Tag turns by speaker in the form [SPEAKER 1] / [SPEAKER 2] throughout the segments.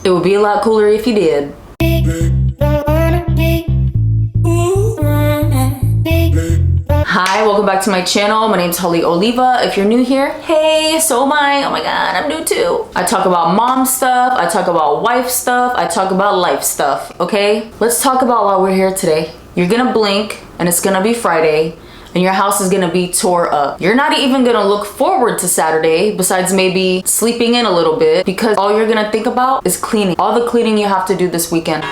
[SPEAKER 1] It would be a lot cooler if you did. Hi, welcome back to my channel. My name's Holly Oliva. If you're new here, hey, so am I. Oh my God, I'm new too. I talk about mom stuff, I talk about wife stuff, I talk about life stuff, okay? Let's talk about why we're here today. You're gonna blink and it's gonna be Friday and your house is gonna be tore up. You're not even gonna look forward to Saturday besides maybe sleeping in a little bit because all you're gonna think about is cleaning. All the cleaning you have to do this weekend.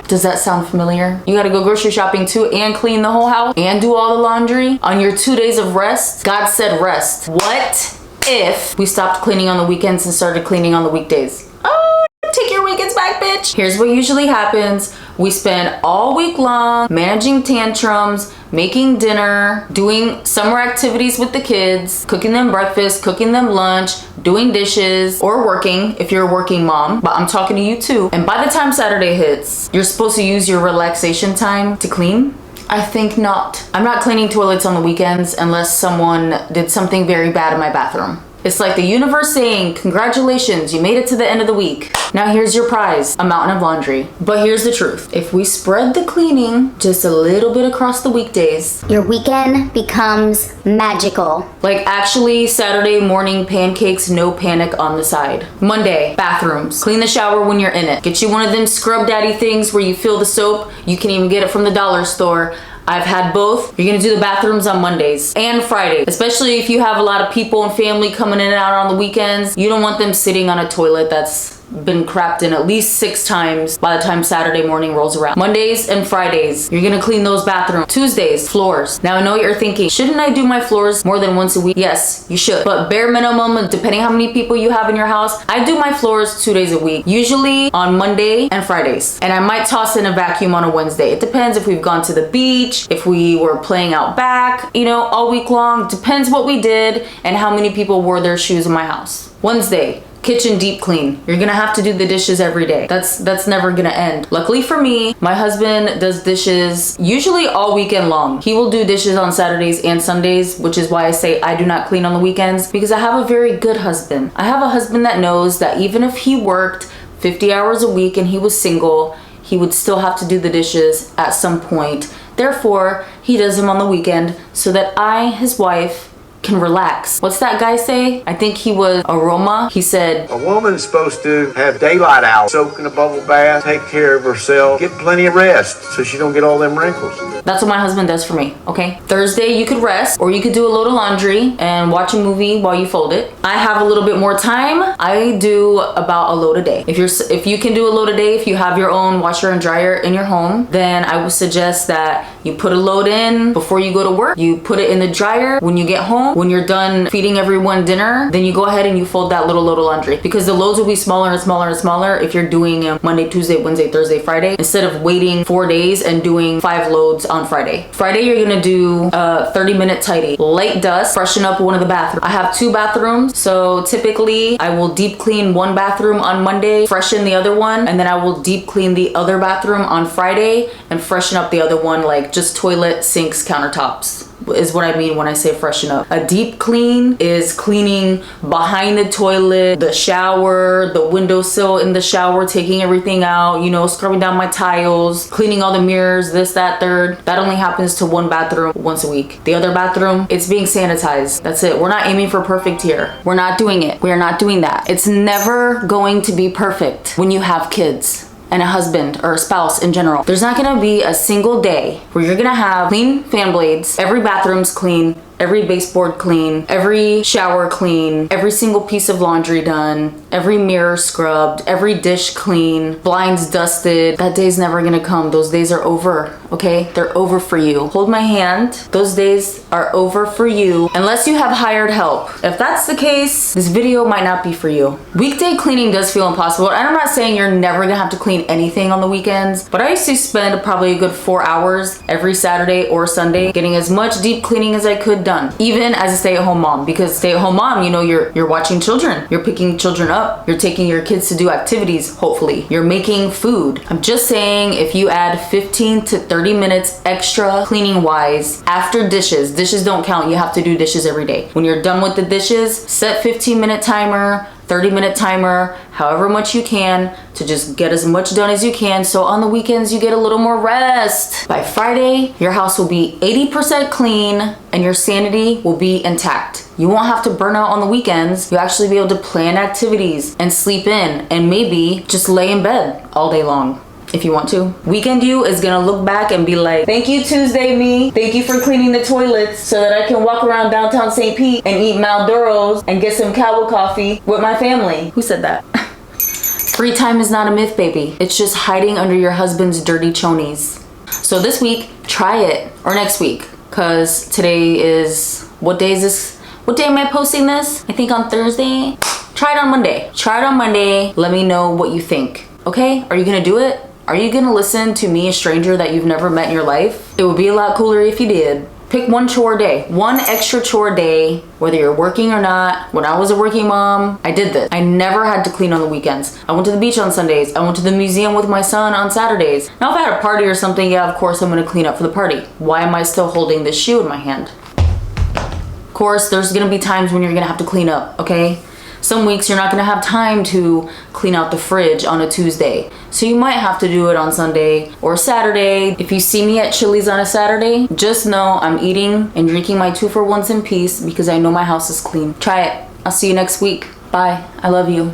[SPEAKER 1] Does that sound familiar? You gotta go grocery shopping too and clean the whole house and do all the laundry on your 2 days of rest. God said rest. What if we stopped cleaning on the weekends and started cleaning on the weekdays? Oh, take your weekends back, bitch. Here's what usually happens. We spend all week long managing tantrums, making dinner, doing summer activities with the kids, cooking them breakfast, cooking them lunch, doing dishes, or working if you're a working mom, but I'm talking to you too. And by the time Saturday hits, you're supposed to use your relaxation time to clean? I think not. I'm not cleaning toilets on the weekends unless someone did something very bad in my bathroom. It's like the universe saying, congratulations, you made it to the end of the week. Now here's your prize, a mountain of laundry. But here's the truth. If we spread the cleaning just a little bit across the weekdays,
[SPEAKER 2] your weekend becomes magical.
[SPEAKER 1] Like actually Saturday morning pancakes, no panic on the side. Monday, bathrooms. Clean the shower when you're in it. Get you one of them scrub daddy things where you fill the soap. You can even get it from the dollar store. I've had both. You're gonna do the bathrooms on Mondays and Fridays, especially if you have a lot of people and family coming in and out on the weekends. You don't want them sitting on a toilet that's been crapped in at least 6 times by the time Saturday morning rolls around. Mondays and Fridays, you're gonna clean those bathrooms. Tuesdays, floors. Now I know what you're thinking, shouldn't I do my floors more than once a week? Yes, you should. But bare minimum, depending how many people you have in your house, I do my floors 2 days a week, usually on Monday and Fridays. And I might toss in a vacuum on a Wednesday. It depends if we've gone to the beach, if we were playing out back, you know, all week long. Depends what we did and how many people wore their shoes in my house. Wednesday, kitchen deep clean. You're gonna have to do the dishes every day. That's never gonna end. Luckily for me, my husband does dishes usually all weekend long. He will do dishes on Saturdays and Sundays, which is why I say I do not clean on the weekends, because I have a very good husband. I have a husband that knows that even if he worked 50 hours a week and he was single, he would still have to do the dishes at some point. Therefore, he does them on the weekend so that I, his wife, can relax. What's that guy say? I think he was Aroma. He said,
[SPEAKER 3] a woman's supposed to have daylight hours, soak in a bubble bath, take care of herself, get plenty of rest so she don't get all them wrinkles.
[SPEAKER 1] That's what my husband does for me, okay? Thursday, you could rest, or you could do a load of laundry and watch a movie while you fold it. I have a little bit more time. I do about a load a day. If you can do a load a day, if you have your own washer and dryer in your home, then I would suggest that you put a load in before you go to work. You put it in the dryer when you get home. When you're done feeding everyone dinner, then you go ahead and you fold that little load of laundry, because the loads will be smaller and smaller and smaller if you're doing Monday, Tuesday, Wednesday, Thursday, Friday, instead of waiting 4 days and doing 5 loads on Friday. Friday, you're gonna do a 30-minute tidy. Light dust, freshen up one of the bathrooms. I have 2 bathrooms, so typically I will deep clean one bathroom on Monday, freshen the other one, and then I will deep clean the other bathroom on Friday and freshen up the other one, like just toilet, sinks, countertops is what I mean when I say freshen up. A deep clean is cleaning behind the toilet, the shower, the windowsill in the shower, taking everything out, you know, scrubbing down my tiles, cleaning all the mirrors, this, that, third. That only happens to one bathroom once a week. The other bathroom, it's being sanitized. That's it. We're not aiming for perfect here. We're not doing it. We're not doing that. It's never going to be perfect when you have kids and a husband or a spouse in general. There's not gonna be a single day where you're gonna have clean fan blades, every bathroom's clean, every baseboard clean, every shower clean, every single piece of laundry done, every mirror scrubbed, every dish clean, blinds dusted. That day's never gonna come. Those days are over, okay? They're over for you. Hold my hand. Those days are over for you unless you have hired help. If that's the case, this video might not be for you. Weekday cleaning does feel impossible. And I'm not saying you're never gonna have to clean anything on the weekends, but I used to spend probably a good 4 hours every Saturday or Sunday getting as much deep cleaning as I could done, even as a stay-at-home mom. Because stay-at-home mom, you know, you're watching children, you're picking children up, you're taking your kids to do activities, hopefully you're making food. I'm just saying, if you add 15 to 30 minutes extra cleaning wise after dishes don't count, you have to do dishes every day. When you're done with the dishes, set 15-minute timer, 30-minute timer, however much you can, to just get as much done as you can, so on the weekends you get a little more rest. By Friday, your house will be 80% clean and your sanity will be intact. You won't have to burn out on the weekends. You'll actually be able to plan activities and sleep in and maybe just lay in bed all day long if you want to. Weekend you is gonna look back and be like, thank you Tuesday me. Thank you for cleaning the toilets so that I can walk around downtown St. Pete and eat Maldoros and get some cowboy coffee with my family. Who said that? Free time is not a myth, baby. It's just hiding under your husband's dirty chonies. So this week, try it. Or next week. Cause today is, what day is this? What day am I posting this? I think on Thursday. Try it on Monday. Try it on Monday. Let me know what you think. Okay? Are you gonna do it? Are you gonna listen to me, a stranger that you've never met in your life? It would be a lot cooler if you did. Pick one chore a day, one extra chore a day, whether you're working or not. When I was a working mom, I did this. I never had to clean on the weekends. I went to the beach on Sundays. I went to the museum with my son on Saturdays. Now if I had a party or something, yeah, of course I'm gonna clean up for the party. Why am I still holding this shoe in my hand? Of course, there's gonna be times when you're gonna have to clean up, okay? Some weeks you're not gonna have time to clean out the fridge on a Tuesday. So you might have to do it on Sunday or Saturday. If you see me at Chili's on a Saturday, just know I'm eating and drinking my 2-for-1s in peace because I know my house is clean. Try it. I'll see you next week. Bye. I love you.